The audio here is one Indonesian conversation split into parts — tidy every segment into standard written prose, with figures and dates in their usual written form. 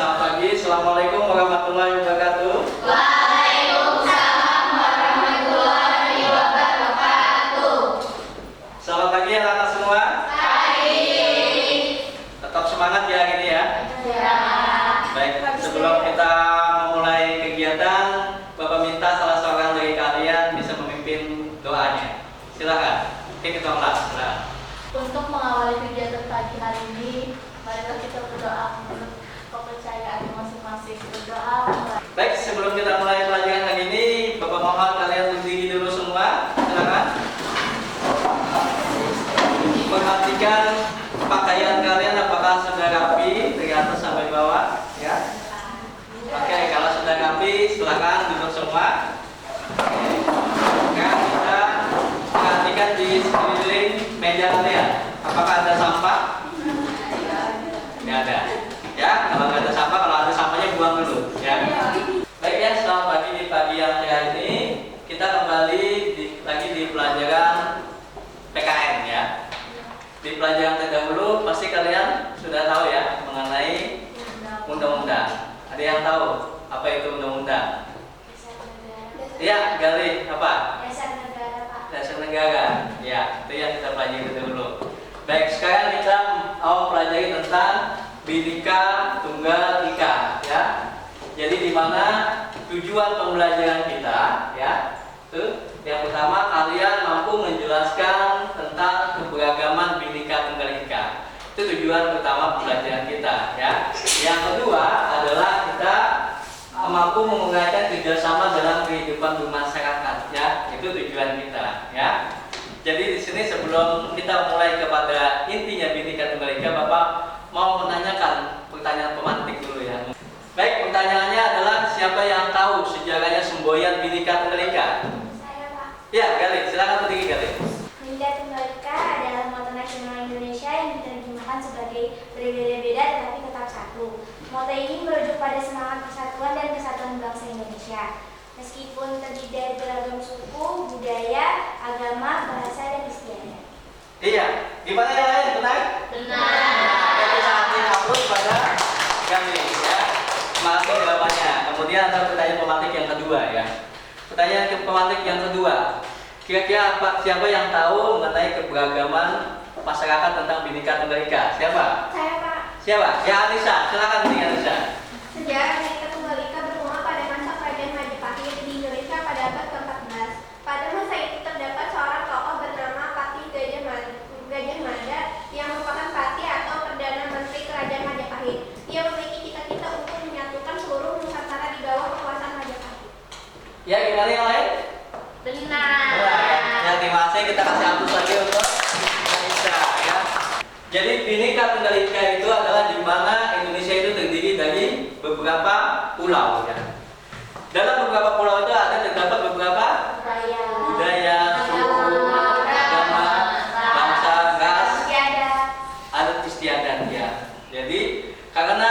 selamat pagi. Assalamualaikum warahmatullahi wabarakatuh. Waalaikumsalam warahmatullahi wabarakatuh. Selamat pagi anak-anak semua. Pagi. Tetap semangat ya hari ini ya. Ya. Baik, sebelum kita memulai kegiatan, Bapak minta salah seorang dari kalian bisa memimpin doanya. Silakan. Oke, kita ulas. Nah. Untuk mengawali kegiatan pagi hari ini, marilah kita berdoa menurut kepercayaan masing-masing. Berdoa. Baik, sebelum kita mulai pelajaran hari ini, Bapak mohon kalian berdiri dulu semua. Silakan. Perhatikan pakaian kalian apakah sudah rapi dari atas sampai bawah, ya? Oke, kalau sudah rapi, silakan duduk semua. Sekarang kita perhatikan di sekeliling meja kalian. Apakah ada sampah? Tidak ada. Ya, kalau nggak ada sampah, kalau ada sampahnya buang dulu. Ya. Baik ya, selamat pagi di pagi yang cerah ini. Kita kembali lagi di pelajaran PKN ya. Di pelajaran terdahulu pasti kalian sudah tahu ya mengenai undang-undang. Ada yang tahu apa itu undang-undang? Iya, Gali, apa? Dasar negara, Pak. Dasar negara. Ya, itu yang kita pelajari dahulu. Baik, sekarang kita mau pelajari tentang Bhinneka Tunggal Ika, ya. Jadi di mana tujuan pembelajaran kita, ya? Itu yang pertama kalian mampu menjelaskan tentang keberagaman Bhinneka Tunggal Ika. Itu tujuan pertama pembelajaran kita, ya. Yang kedua adalah kita mampu menguraikan kerjasama dalam kehidupan bermasyarakat, ya. Itu tujuan kita, ya. Jadi di sini sebelum kita mulai kepada intinya Bhinneka Tunggal Ika, Bapak mau menanyakan pertanyaan pemantik dulu ya. Baik, pertanyaannya adalah siapa yang tahu sejarahnya semboyan Bhinneka Tunggal Ika? Saya, Pak. Ya, Gali, silakan berdiri Gali. Bhinneka Tunggal Ika adalah moto nasional Indonesia yang diterjemahkan sebagai berbeda-beda tetapi tetap satu. Moto ini merujuk pada semangat persatuan dan kesatuan bangsa Indonesia. Meskipun terdiri dari beragam suku, budaya, agama, bahasa, dan istiadat. Iya, gimana yang lain? Benar? Benar. Jadi sangat dihapus pada Gali ya. Masih jawabannya. Kemudian ada pertanyaan pemantik yang kedua ya. Pertanyaan pemantik yang kedua. Kira-kira siapa yang tahu mengenai keberagaman masyarakat tentang Bhinneka Tunggal Ika? Siapa? Saya, Pak. Siapa? Ya, Anissa. Silakan nih Anissa. Sejarah Bhinneka Tunggal Ika bermula pada masa Kerajaan Majapahit di Indonesia pada abad ke-14. Pada masa itu terdapat seorang tokoh bernama Patih Gajah Mada yang merupakan patih atau perdana menteri Kerajaan Majapahit. Ia memiliki cita-cita untuk menyatukan seluruh Nusantara di bawah kekuasaan Majapahit. Ya, gimana yang lain? Benar. Ya, terima kasih. Kita kasih hapus lagi untuk Anissa ya. Jadi Bhinneka Tunggal Ika itu adalah di mana Indonesia itu terdiri dari beberapa pulau ya. Dalam beberapa pulau itu terdapat beberapa budaya, suku, agama, bangsa, ras, adat istiadat ya. Jadi karena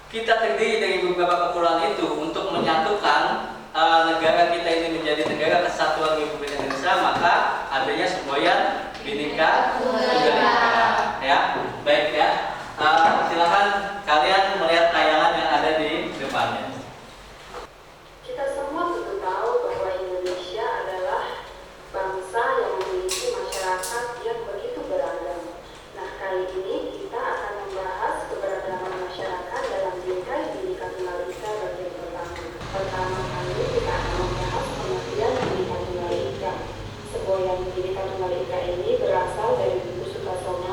kita terdiri dari beberapa kepulauan itu untuk menyatukan negara kita ini menjadi negara kesatuan Republik Indonesia, maka adanya semboyan Bhinneka Tunggal Ika ya. Baik ya. Silakan kalian melihat tayangan yang ada di depannya. Kita semua tentu tahu bahwa Indonesia adalah bangsa yang memiliki masyarakat yang begitu beragam. Nah, kali ini kita akan membahas keberagaman masyarakat dalam bingkai Bhinneka Tunggal Ika bagian pertama. Pertama kali kita akan membahas pengertian Bhinneka Tunggal Ika. Semboyan Bhinneka Tunggal Ika ini berasal dari buku Sutasoma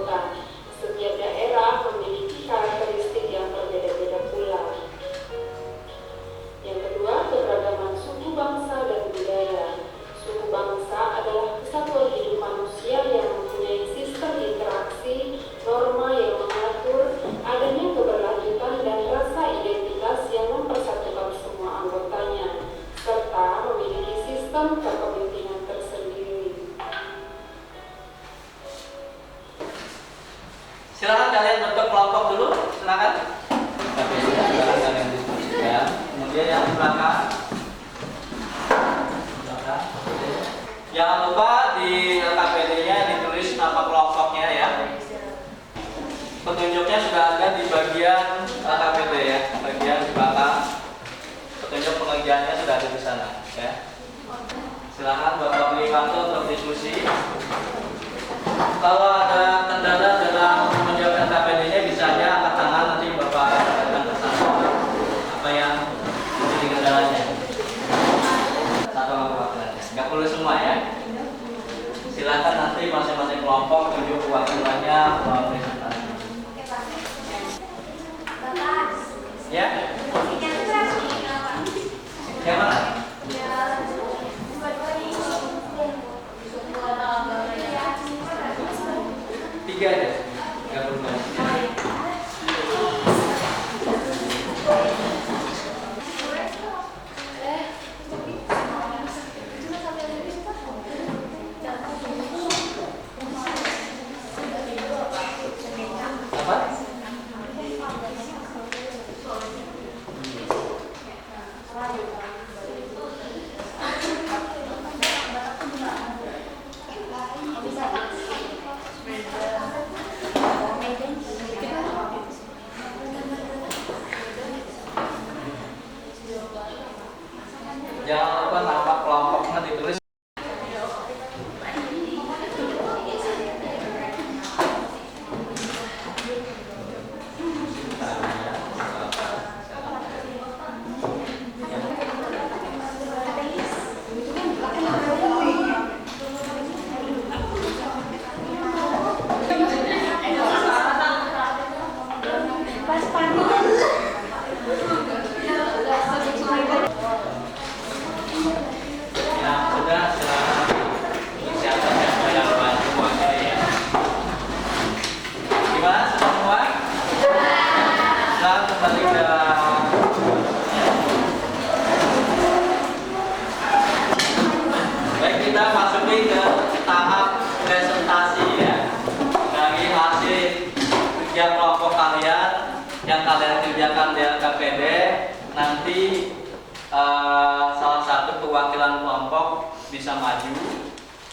anggota. Setiap daerah memiliki karakteristik yang berbeda-beda pula. Yang kedua, keberagaman suku bangsa dan budaya. Suku bangsa adalah kesatuan hidup manusia yang mempunyai sistem interaksi, norma yang mengatur adanya keberlanjutan dan rasa identitas yang mempersatukan semua anggotanya, serta memiliki sistem kepemimpinan tersendiri. Silakan kalian bentuk kelompok dulu, silakan. Ya, kemudian yang belakang. Jangan lupa di KPD-nya ditulis nama kelompoknya ya. Petunjuknya sudah ada di bagian KPD ya, bagian di belakang. Petunjuk pengerjaannya sudah ada di sana ya. Silakan Bapak beri waktu untuk diskusi. Kalau ada kendala dalam menjawab KPD-nya bisa aja angkat tangan, nanti Bapak akan kesana. Apa yang jadi kendalanya? Satu perwakilannya. Nggak perlu semua ya. Silakan nanti masing-masing kelompok tunjuk perwakilannya presentasi. Oke Pak. Bapak. Ya? Yang mana? Tiga aja. Nggak perlu banyak. Apa? Jangan lupa nama kelompoknya ditulis. Baik, kita masuki ke tahap presentasi ya. Dari hasil kerja kelompok kalian yang kalian kerjakan di LKPD, nanti salah satu perwakilan kelompok bisa maju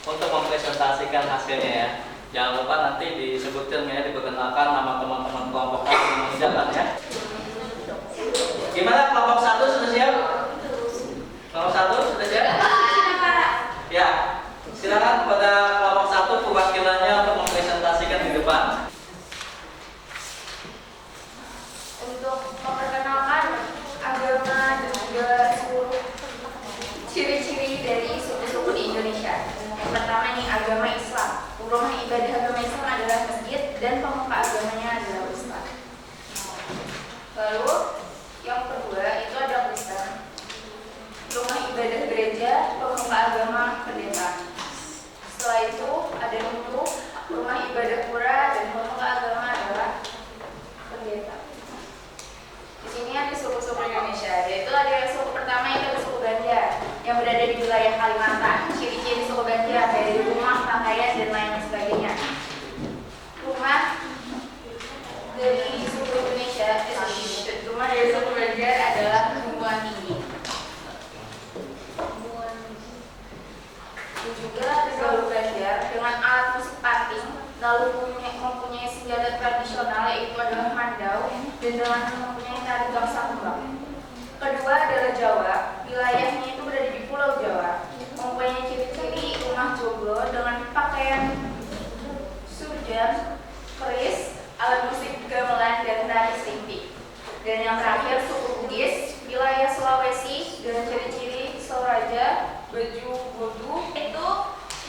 untuk mempresentasikan hasilnya ya. Jangan lupa nanti disebutkan ya, diperkenalkan nama teman-teman kelompok yang mengerjakan ya. Gimana kelompok 1 sudah siap? Kelompok 1 sudah siap? Ya, silakan pada kelompok 1 perwakilannya untuk mempresentasikan di depan. Untuk memperkenalkan agama dan juga seluruh ciri-ciri dari suku-suku di Indonesia. Yang pertama ini agama Islam. Rumah ibadah agama Islam adalah masjid dan pemuka agamanya adalah ustaz. Lalu yang kedua itu ada Kristen. Rumah ibadah gereja, pemuka agama pendeta. Setelah itu ada Hindu, rumah ibadah pura dan pemuka agama adalah pendeta. Di sini ada suku-suku Indonesia, yaitu ada suku pertama itu suku Ganja yang berada di wilayah Kalimantan. Ciri-ciri suku Ganja dari rumah, pakaian dan lain sebagainya. Rumah dari suku Indonesia, rumah dari suku Ganja adalah hubungan tinggi. Dan juga suku Ganja dengan alat musik pating, lalu mempunyai senjata tradisional yaitu adalah mandau dan dengan mempunyai tari gangsa kembang. Kedua adalah Jawa, wilayahnya itu berada di Pulau Jawa, mempunyai ciri-ciri rumah joglo dengan pakaian sujan, keris, alat musik gamelan dan tari slimping. Dan yang terakhir suku Bugis, wilayah Sulawesi dengan ciri-ciri Toraja, baju bodu. Itu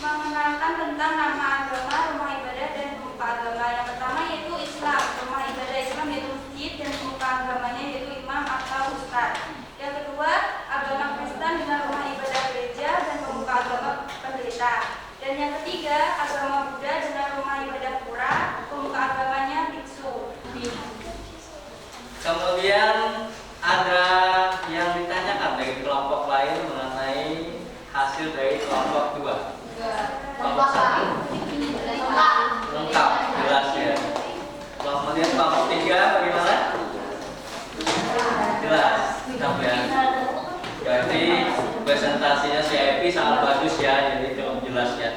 mengenalkan tentang nama agama, rumah ibadah dan pemuka agama. Yang pertama yaitu Islam, rumah ibadah Islam yaitu masjid, dan pemuka agamanya yaitu imam atau ustadz. Yang kedua, agama Kristen dengan rumah ibadah gereja dan pemuka agama pendeta. Dan yang ketiga, agama Buddha dengan rumah ibadah pura, pemuka agamanya biksu. Kemudian ada yang ditanyakan dari kelompok lain mengenai hasil dari kelompok 2. Kelompok 1 lengkap, jelas ya. Kemudian kelompok 3 bagaimana? Jelas, lengkap ya. Jadi presentasinya si Epi sangat bagus ya, jadi cukup jelas ya.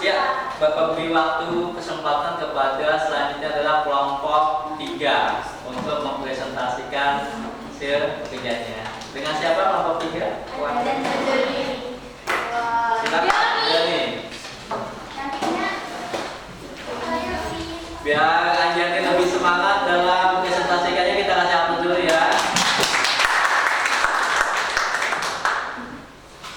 Ya, Bapak beri waktu kesempatan kepada selanjutnya adalah kelompok 3 untuk mempresentasikan hasil kerjanya. Dengan siapa kelompok 3? Silakan, Jani. Biar Anjani lebih semangat dalam presentasikannya, kita kasih aplaus dulu ya.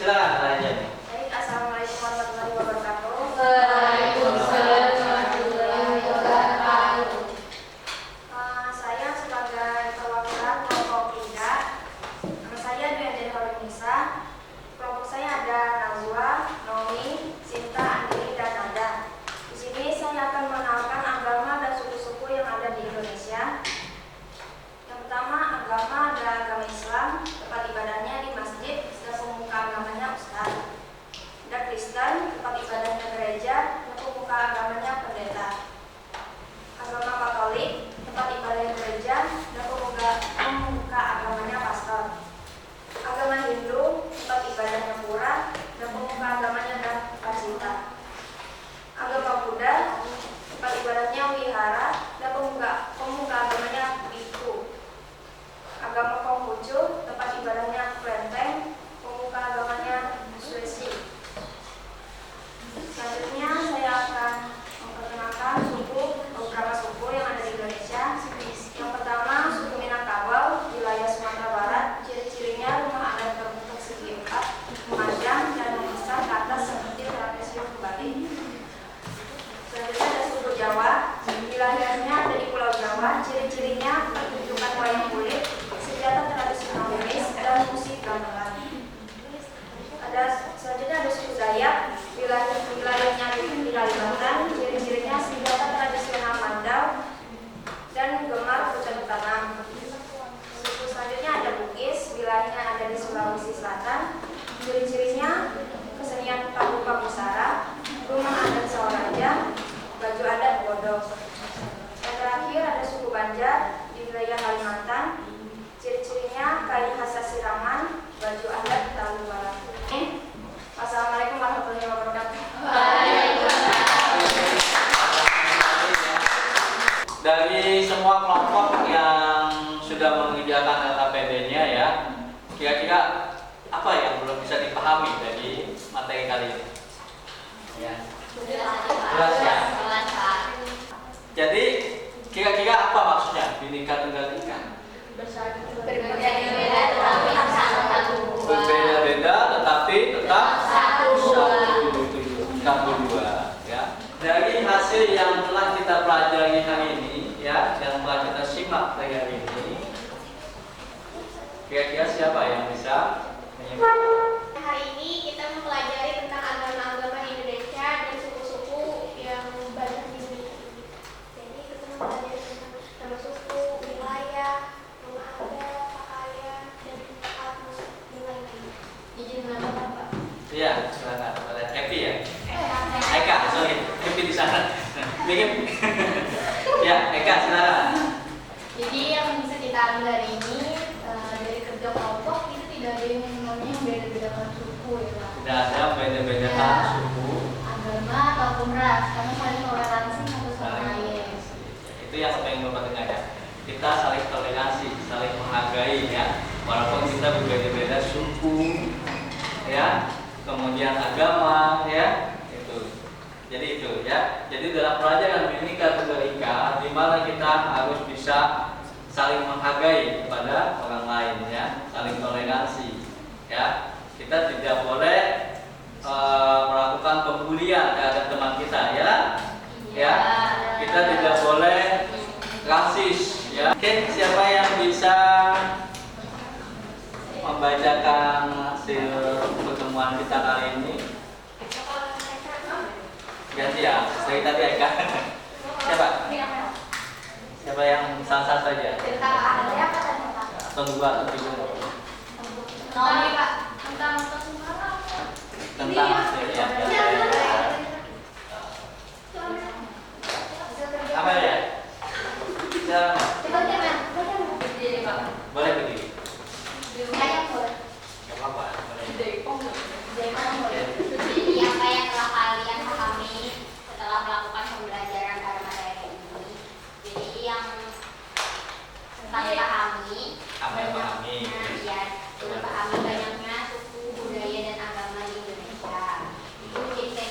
Silakan, Anjani. Baik, assalamualaikum warahmatullahi wabarakatuh. Waalaikumsalam warahmatullahi wabarakatuh. Saya sebagai perwakilan kelompok 3, nama saya Dwi Anjani Holinisa. Kelompok saya ada Nazwa, Nomi, Sinta, Andini, dan Nada. Di sini saya akan mengenalkan agama dan suku-suku yang ada di Indonesia. Yang pertama, agama ada agama Islam, tempat ibadahnya di masjid, dan pemuka agamanya ustadz. Ada Kristen, tempat ibadahnya gereja, dan pemuka agamanya pendeta. Agama Katolik, tempat ibadah gereja, dan pemuka agamanya pastor. Agama Hindu, tempat ibadahnya pura, dan pemuka agamanya pasita. Agama Buddha, tempat ibadahnya wihara, dan pemuka agamanya bhikkhu. Agama Konghucu, tempat ibadahnya kelenteng, pemuka agamanya suesi. Selanjutnya saya akan memperkenalkan beberapa suku yang ada di Indonesia. Yang pertama, suku Minangkabau, wilayah Sumatera Barat. Ciri-cirinya rumah adat berbentuk segi 4, memanjang dan membesar ke atas seperti trapesium kembali. Selanjutnya ada suku Jawa, wilayahnya ada di Pulau Jawa. Ciri-cirinya pertunjukan wayang kulit, senjata tradisional keris, dan musik gamelan. Selanjutnya ada suku Dayak, wilayahnya di Kalimantan. Ciri-cirinya senjata tradisional mandau dan gemar bercocok tanam. Suku selanjutnya ada Bugis, wilayahnya ada di Sulawesi Selatan. Ciri-cirinya kesenian paku-paku sara, rumah adat Sawaraja, baju adat Bodo. Yang terakhir ada suku Banjar di wilayah Kalimantan. Ciri-cirinya kain khas siraman, baju adat Taluwala. Wassalamualaikum warahmatullahi wabarakatuh. Dari semua kelompok yang sudah mengerjakan LKPD-nya ya, kira-kira apa yang belum bisa dipahami dari materi kali ini? Ya. Jelas ya. Jadi kira-kira apa maksudnya Bhinneka Tunggal Ika? Berbeda-beda tetapi satu. Berbeda-beda tetapi tetap satu. Satu dua. Ya. Dari hasil yang telah kita pelajari hari ini, ya, yang telah kita simak hari ini, kira-kira siapa yang bisa menyimak? Hari ini kita mempelajari tentang agama-agama Indonesia dan suku-suku yang banyak di Indonesia. Jadi kita mempelajari tentang nama suku, wilayah, rumah adat, pakaian, dan etnis dan lain-lain. Izin nama Bapak. Iya, silakan. Oleh Epi ya. Eka, sorry, Epi di sana. Bikin. Ya, Eka, silakan. Jadi yang bisa kita ambil hari ini dari kerja kelompok itu tidak ada yang namanya beda-bedakan suku ya Pak. Tidak ada beda-bedakan suku, Agama ataupun ras, karena saling toleransi satu sama lain. Itu yang pengen Bapak dengar ya. Kita saling toleransi, saling menghargai ya. Walaupun kita berbeda-beda suku, ya, kemudian agama, ya, itu. Jadi itu ya. Jadi dalam pelajaran Bhinneka Tunggal Ika, di mana kita harus bisa saling menghargai kepada orang lain ya, saling toleransi ya. Kita tidak boleh melakukan pembulian terhadap teman kita ya. Ya. siapa yang bisa membacakan hasil pertemuan kita kali ini? Ganti ya, dari tadi Eka. Siapa? Siapa yang salah satu aja? Atau dua atau tiga? Tentang hasil ya. Apa ya? Boleh berdiri. Gak apa-apa. Jadi apa yang telah kalian pahami setelah melakukan pembelajaran pada materi ini? Jadi yang tentang pahami, Apa yang pahami? ya, pahami banyaknya suku, budaya dan agama di Indonesia. Itu menjadikan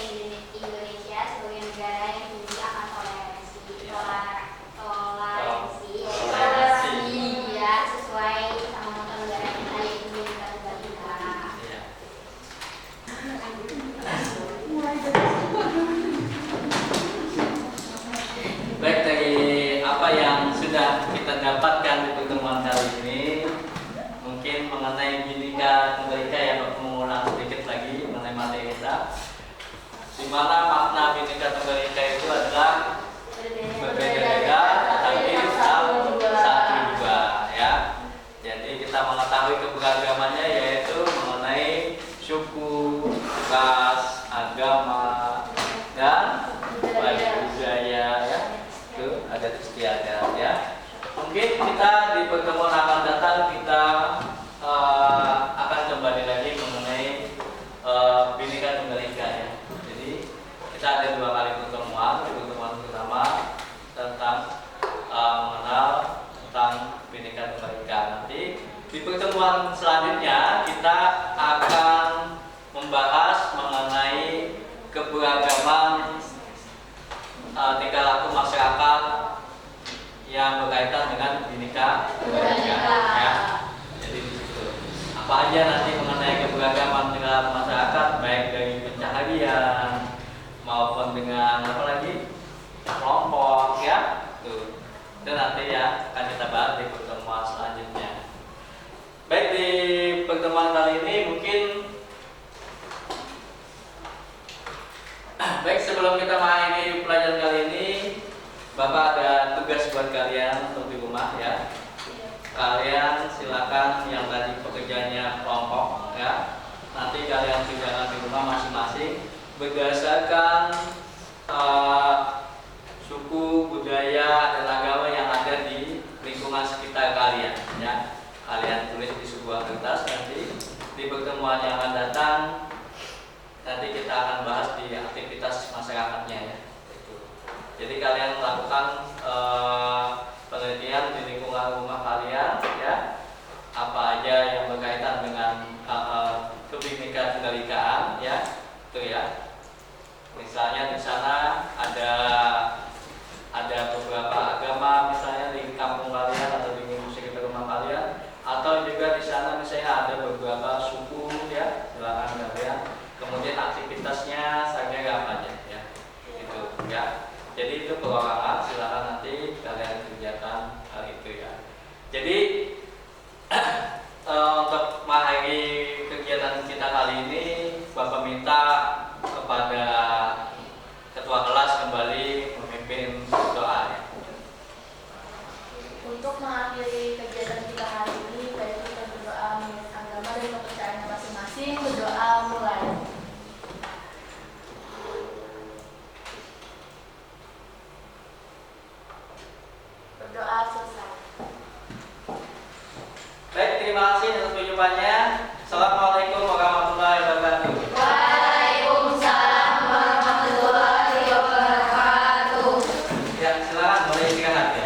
Indonesia sebagai negara yang tinggi akan toleransi, ya, sesuai sama moto negara kita yaitu Bhinneka Tunggal Ika. Iya. Baik, dari apa yang sudah kita dapatkan di pertemuan kali ini, mungkin mengenai Bhinneka Tunggal Ika yang mengulang sedikit lagi mengenai materi kita, di mana makna Bhinneka Tunggal Ika itu adalah berbeda-beda tetapi satu juga, ya. Jadi kita mengetahui keberagamannya yaitu mengenai suku, ras, agama, dan budaya, ya. Itu adat istiadat, ya. Mungkin kita di pertemuan akan datang kita akan kembali lagi mengenai Bhinneka Tunggal Ika, ya. Jadi kita ada 2 kali pertemuan. Pertemuan pertama tentang mengenal tentang Bhinneka Tunggal Ika. Nanti di pertemuan selanjutnya kita akan membahas mengenai keberagaman tingkah laku masyarakat yang berkaitan dengan Bhinneka Tunggal Ika, ya. Jadi di situ apa aja nanti mengenai keberagaman tingkah laku masyarakat, baik dari pencaharian maupun dengan apa lagi kelompok, ya. Tuh. Itu nanti ya akan kita bahas di pertemuan selanjutnya. Baik, di pertemuan kali ini mungkin baik, sebelum kita mengakhiri pelajaran kali ini, Bapak ada tugas buat kalian untuk di rumah, ya. Kalian silakan yang tadi pekerjaannya kelompok, ya. Nanti kalian kerjakan di rumah masing-masing berdasarkan suku, budaya, dan agama yang ada di lingkungan sekitar kalian, ya. Kalian tulis di sebuah kertas. Nanti di pertemuan yang akan datang nanti kita akan bahas di aktivitas masyarakatnya, ya. Jadi kalian lakukan penelitian di lingkungan rumah kalian, ya. Apa aja yang berkaitan dengan Bhinneka Tunggal Ikaan, ya. Itu, ya. Misalnya di sana ada beberapa agama, misalnya di kampung kalian atau di sekitar rumah kalian, atau juga di sana misalnya ada beberapa suku, ya. Silakan kalian. Kemudian aktivitasnya saya apa aja, ya. Itu, ya. Jadi itu perorangan, silakan nanti kalian kerjakan hal itu, ya. Jadi untuk mengakhiri kegiatan kita kali ini, Bapak minta kepada ketua kelas kembali memimpin doa, ya. Untuk mengakhiri kegiatan kita hari ini, baik kita berdoa menurut agama dan kepercayaan masing-masing. Berdoa mulai. Berdoa selesai. Baik, terima kasih atas perjumpaannya. Assalamualaikum warahmatullahi wabarakatuh. Waalaikumsalam warahmatullahi wabarakatuh. Ya, silakan boleh istirahat, ya.